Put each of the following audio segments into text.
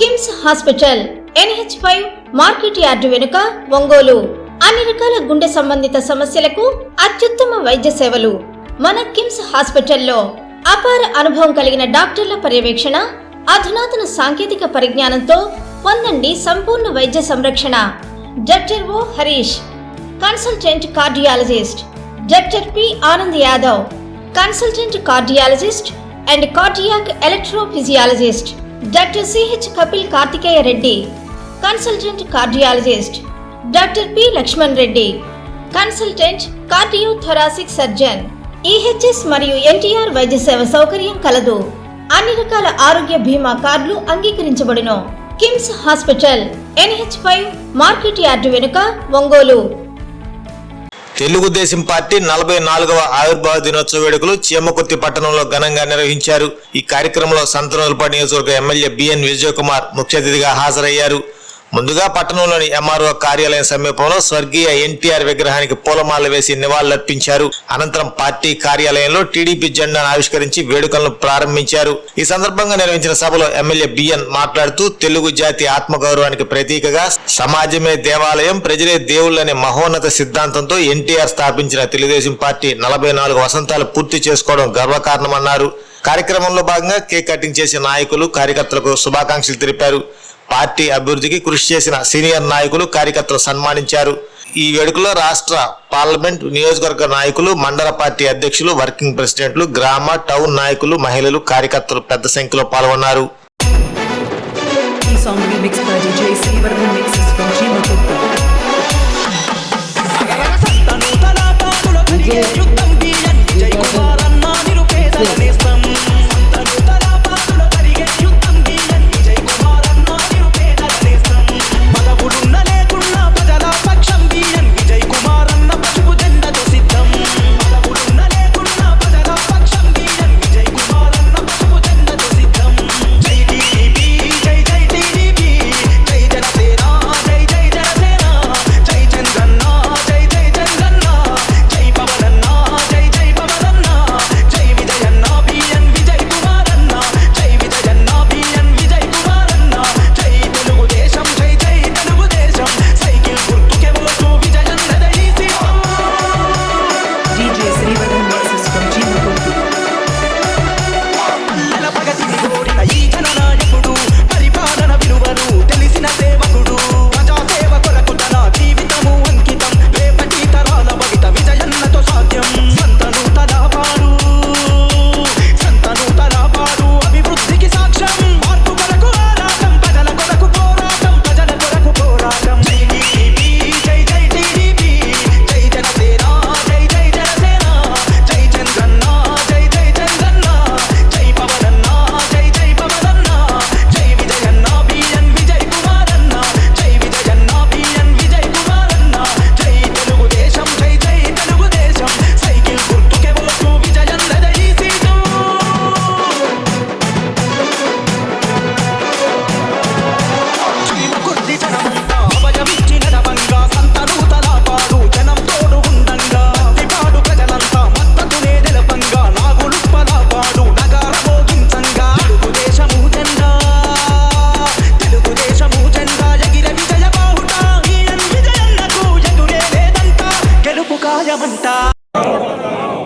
KIMS hospital NH5 market yard వెనుక ఒంగోలు. అన్ని రకాల గుండె సంబంధిత సమస్యలకు అత్యుత్తమ వైద్య సేవలు. మన కిమ్స్ హాస్పిటల్లో అపార అనుభవం కలిగిన డాక్టర్ల పర్యవేక్షణ, అధునాతన సాంకేతిక పరిజ్ఞానంతో పొందండి సంపూర్ణ వైద్య సంరక్షణ. Doctor O Harish, consultant cardiologist. Doctor P Anand Yadav, consultant cardiologist and cardiac electrophysiologist. Doctor CH Kapil Karthikeya Reddy, consultant cardiologist. Doctor P Laxman Reddy, consultant cardiothoracic surgeon. EHS మరియు NTR వైద్య సేవ సౌకర్యం కలదు. అన్ని రకాల ఆరోగ్య బీమా కార్డులు అంగీకరించబడును. KIMS hospital NH5 market yard వెనుక ఒంగోలు. తెలుగుదేశం పార్టీ 44వ ఆవిర్భావ దినోత్సవ వేడుకలు చీమకుర్తి పట్టణంలో ఘనంగా నిర్వహించారు. ఈ కార్యక్రమంలో సంతనూరుపాడు నియోజకవర్గ ఎమ్మెల్యే BN విజయ్ కుమార్ ముఖ్య అతిథిగా హాజరయ్యారు. ముందుగా పట్టణంలోని MRO కార్యాలయం సమీపంలో స్వర్గీయ NTR విగ్రహానికి పూలమాల వేసి నివాళులర్పించారు. అనంతరం పార్టీ కార్యాలయంలో TDP జెండాను ఆవిష్కరించి వేడుకలను ప్రారంభించారు. ఈ సందర్భంగా నిర్వహించిన సభలో ఎమ్మెల్యే BN మాట్లాడుతూ తెలుగు జాతి ఆత్మగౌరవానికి ప్రతీకగా సమాజమే దేవాలయం, ప్రజలే దేవుళ్ళనే మహోన్నత సిద్ధాంతంతో NTR స్థాపించిన తెలుగుదేశం పార్టీ 44 వసంతాలు పూర్తి చేసుకోవడం గర్వకారణమన్నారు. కార్యక్రమంలో భాగంగా కేక్ కటింగ్ చేసిన నాయకులు, కార్యకర్తలకు శుభాకాంక్షలు తెలిపారు. పార్టీ అభివృద్ధికి కృషి చేసిన సీనియర్ నాయకులు, కార్యకర్తలు సన్మానించారు. ఈ వేడుకలో రాష్ట్ర పార్లమెంట్, నియోజకవర్గ నాయకులు, మండల పార్టీ అధ్యక్షులు, వర్కింగ్ ప్రెసిడెంట్లు, గ్రామ, టౌన్ నాయకులు, మహిళలు, కార్యకర్తలు పెద్ద సంఖ్యలో పాల్గొన్నారు.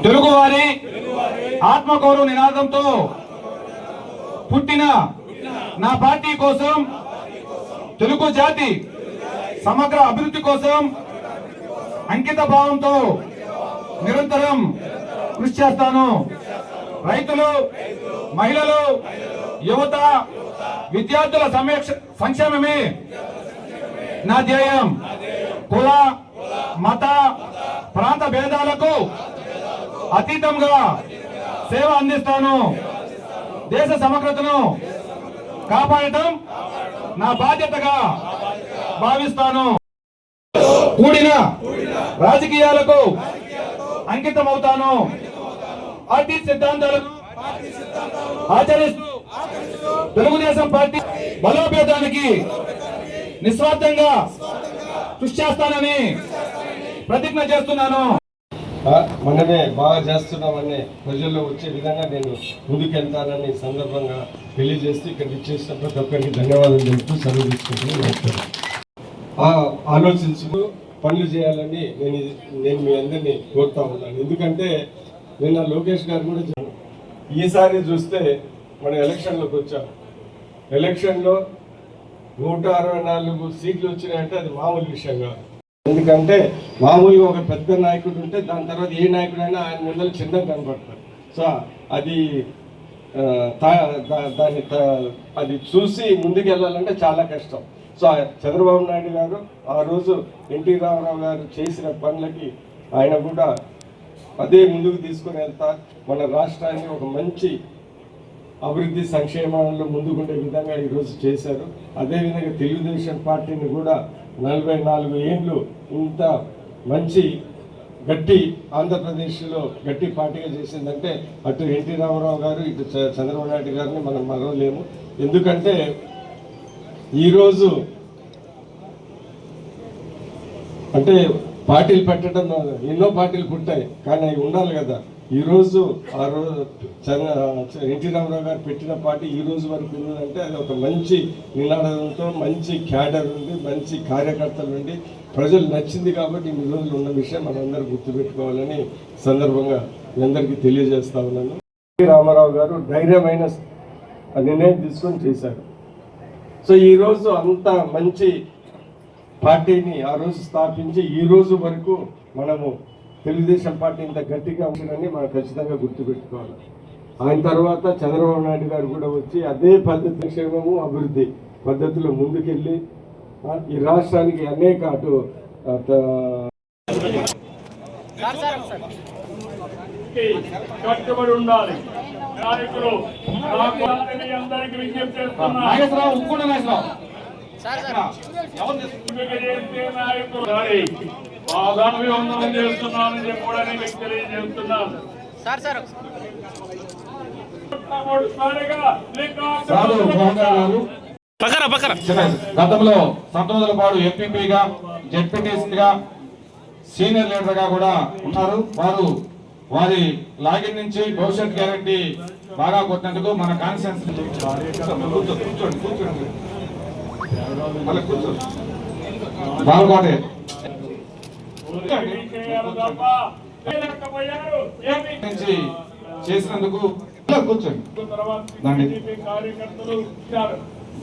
తెలుగువారి ఆత్మగౌరవ నినాదంతో పుట్టిన నా పార్టీ కోసం, తెలుగు జాతి సమగ్ర అభివృద్ధి కోసం అంకిత భావంతో నిరంతరం కృషి చేస్తాను. రైతులు, మహిళలు, యువత, విద్యార్థుల సంక్షేమమే నా ధ్యేయం. కుల, మత, ప్రాంత భేదాలకు అతీతంగా సేవ అందిస్తాను. దేశ సమగ్రతను కాపాడటం నా బాధ్యతగా భావిస్తాను. కూడిన రాజకీయాలకు అంకితమవుతాను. పార్టీ సిద్ధాంతాలను ఆచరిస్తూ తెలుగుదేశం పార్టీ బలోపేతానికి నిస్వార్థంగా కృషి చేస్తానని ప్రతిజ్ఞ చేస్తున్నాను. మనమే బాగా చేస్తున్నామనే ప్రజల్లో వచ్చే విధంగా నేను ముందుకెళ్తానని సందర్భంగా తెలియజేస్తూ ఇక్కడ ఇచ్చేసిన ప్రతి ఒక్కరికి ధన్యవాదాలు చెబుతూ సెలవు తీసుకుంటున్నాను. ఆలోచించు పనులు చేయాలని నేను మీ అందరినీ కోరుతా ఉన్నాను. ఎందుకంటే నిన్న లోకేష్ గారు కూడా ఈసారి చూస్తే మనం ఎలక్షన్లోకి వచ్చాం. ఎలక్షన్లో 164 సీట్లు వచ్చినాయంటే అది మామూలు విషయం కాదు. ఎందుకంటే మామూలుగా ఒక పెద్ద నాయకుడు ఉంటే దాని తర్వాత ఏ నాయకుడైనా ఆయన ముందర చిన్నగా కనపడతారు. సో అది చూసి ముందుకు వెళ్ళాలంటే చాలా కష్టం. సో చంద్రబాబు నాయుడు గారు ఆ రోజు ఎన్టీ రామారావు గారు చేసిన పనులకి ఆయన కూడా అదే ముందుకు తీసుకుని వెళ్తా మన రాష్ట్రాన్ని ఒక మంచి అభివృద్ధి సంక్షేమంలో ముందుకుండే విధంగా ఈరోజు చేశారు. అదేవిధంగా తెలుగుదేశం పార్టీని కూడా 44 ఏళ్ళు ఇంత మంచి గట్టి ఆంధ్రప్రదేశ్లో గట్టి పార్టీగా చేసిందంటే అటు ఎన్టీ రామారావు గారు ఇటు చంద్రబాబు నాయుడు గారిని మనం మరవలేము. ఎందుకంటే ఈరోజు అంటే పార్టీలు పెట్టడం ఎన్నో పార్టీలు పుట్టాయి, కానీ అవి ఉండాలి కదా. ఈరోజు ఆ రోజు ఎన్టీ రామారావు గారు పెట్టిన పార్టీ ఈ రోజు వరకు ఉన్నదంటే అది ఒక మంచి నినాదంతో మంచి క్యాడర్ ఉంది, మంచి కార్యకర్తలు ఉండి ప్రజలు నచ్చింది కాబట్టి ఇన్ని రోజులు ఉన్న విషయం మనందరూ గుర్తుపెట్టుకోవాలని సందర్భంగా మీ అందరికీ తెలియజేస్తా ఉన్నాను. ఎన్టీ రామారావు గారు ధైర్యమైన నిర్ణయం తీసుకొని చేశారు. సో ఈరోజు అంత మంచి పార్టీని ఆ రోజు స్థాపించి ఈ రోజు వరకు మనము తెలుగుదేశం పార్టీ ఇంత గట్టిగా ఉంటుందని మనం ఖచ్చితంగా గుర్తుపెట్టుకోవాలి. ఆయన తర్వాత చంద్రబాబు నాయుడు గారు కూడా వచ్చి అదే పద్ధతి సంక్షేమము అభివృద్ధి పద్ధతిలో ముందుకెళ్ళి ఈ రాష్ట్రానికి అనేక అటు కట్టుబడి ఉండాలి. నాయకులు అందరికీ విజ్ఞప్తి పాదాభివందనం చేస్తున్నానని చెప్పడానికి మీకు తెలియజేస్తున్నాను. గతంలో సంతోదలపాడు ఎంపీపీగా జెడ్పీటీసీగా సీనియర్ లీడర్ గా కూడా ఉన్నారు. వారి లాగిన్ నుంచి భవిష్యత్ గ్యారంటీ బాగా కొట్టినందుకు మన కాన్ఫరెన్స్ బాగుండే చేసినందుకు కూర్చోండి.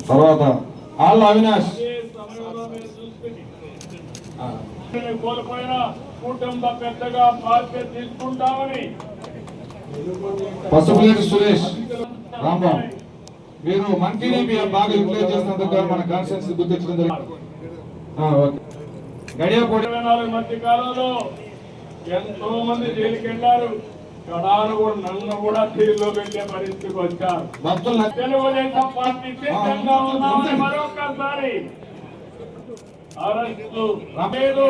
తర్వాత ఆళ్ళ అవినాష్ కోల్పోయిన కుటుంబ పెద్దగా బాధ్యత తీసుకుంటామని పసుపులేటి సురేష్ రాంబాబు మీరు మంత్రిని బాగా యూటిలైజ్ చేసినందుకు మన కాన్ఫరెన్స్ గుర్తించడం జరిగింది. గడియాపూడి 24 మధ్య కాలంలో ఎంతో మంది జైలుకి వెళ్ళారు. కడాను కూడా నన్ను కూడా జైల్లో పెట్టే పరిస్థితికి వచ్చారు. తెలుగుదేశం పార్టీ సిద్ధంగా ఉన్నామని మరొకసారి అరెస్టు లేదు.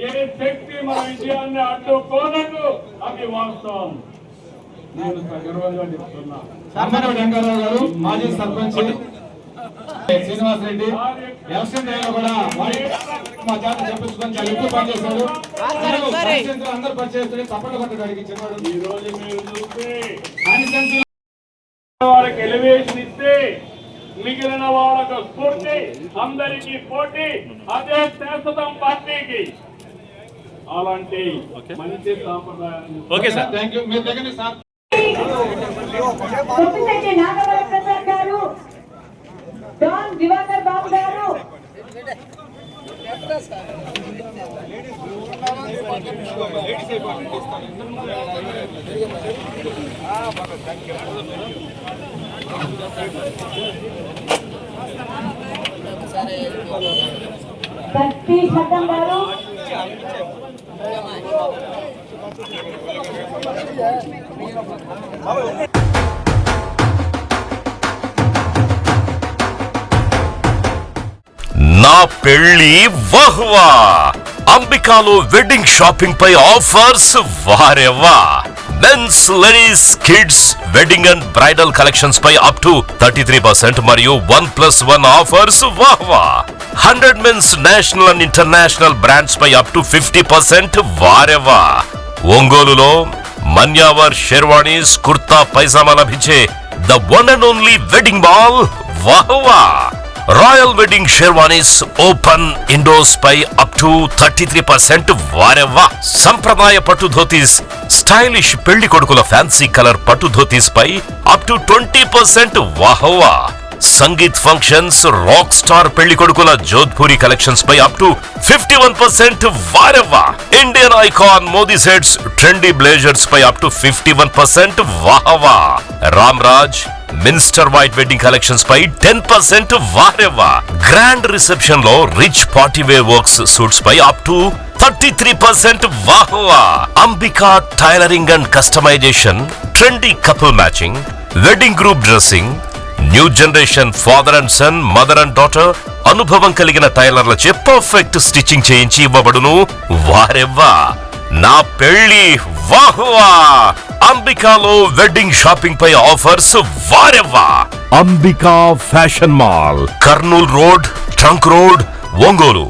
ఏ శక్తి మన విజయాన్ని అడ్డుకోనకు, అది వాస్తవం. నేను సగర్వంగా చెప్తున్నా. వెంకటరావు గారు మాజీ సర్పంచ్ శ్రీనివాస్ రెడ్డి ఎలక్షన్ టైంలో కూడా మా చేత చెప్పించుకొని చాలా ఎక్కువ పనిచేశాడు. అందరూ పనిచేస్తుంటే చప్పట్లు కొట్టడానికి చెప్పాడు. ఈ రోజు మీరు చూస్తే వాళ్ళకి ఎలివేషన్ ఇస్తే మిగిలిన వాళ్ళకు స్ఫూర్తి, అందరికీ పోటీ, అదే శాశ్వతం పార్టీకి. అలాంటి మంచి సాంప్రదాయాన్ని థ్యాంక్ యూ. మీరు దగ్గర సార్ నాగవరప్రసాద్ గారు, డాన్ దివాకర్ బాబు గారు, సతీష్ మద్దం గారు, నా పెళ్లి వహ్వా అంబికాలో వెడ్డింగ్ షాపింగ్ పై ఆఫర్స్ వారెవ్వా. Men's, ladies, kids wedding and bridal collections పై అప్ టు 33% మరియు 1+1 ఆఫర్స్ వాహ్వా. 100 men's national and international brands పై అప్ టు 50% వారెవ్వా. ఒంగోలులో మన్యావర్ షెర్వాణీస్ కుర్తా పైజామా లభించే the one and only wedding mall వాహ్వా. Royal wedding sherwanis open indoors పై అప్ టు 33% వారెవ్వా. సంప్రదాయ పట్టు ధోతీస్, స్టైలిష్ పెళ్లి కొడుకుల ఫ్యాన్సీ కలర్ పట్టు ధోతీస్ పై అప్ టు 20% వాహ్వా. సంగీత్ ఫంక్షన్స్, రాక్ స్టార్ పెళ్లి కొడుకుల జోధ్పూరి కలెక్షన్స్ పై అప్ టు 51% వారెవ్వా. Indian icon Modi sets, trendy blazers పై అప్ టు 51% వాహ్వా. Ram Raj minister white wedding collections పై 10% వారెవ్వా. గ్రాండ్ రిసెప్షన్ లో rich party wear works suits పై అప్ టు 33% వాహ్వా. Ambika tailoring and customisation, trendy couple matching, wedding group dressing, new generation father and son, mother and daughter అనుభవం కలిగిన టైలర్లచే perfect stitching చేయించి ఇవ్వబడును వారెవ్వా. నా పెళ్లి వాహ్వా. అంబికాలో వెడ్డింగ్ షాపింగ్ పై ఆఫర్స్ వారెవ్వా. Ambika fashion mall, Kurnool road, trunk road, Ongole.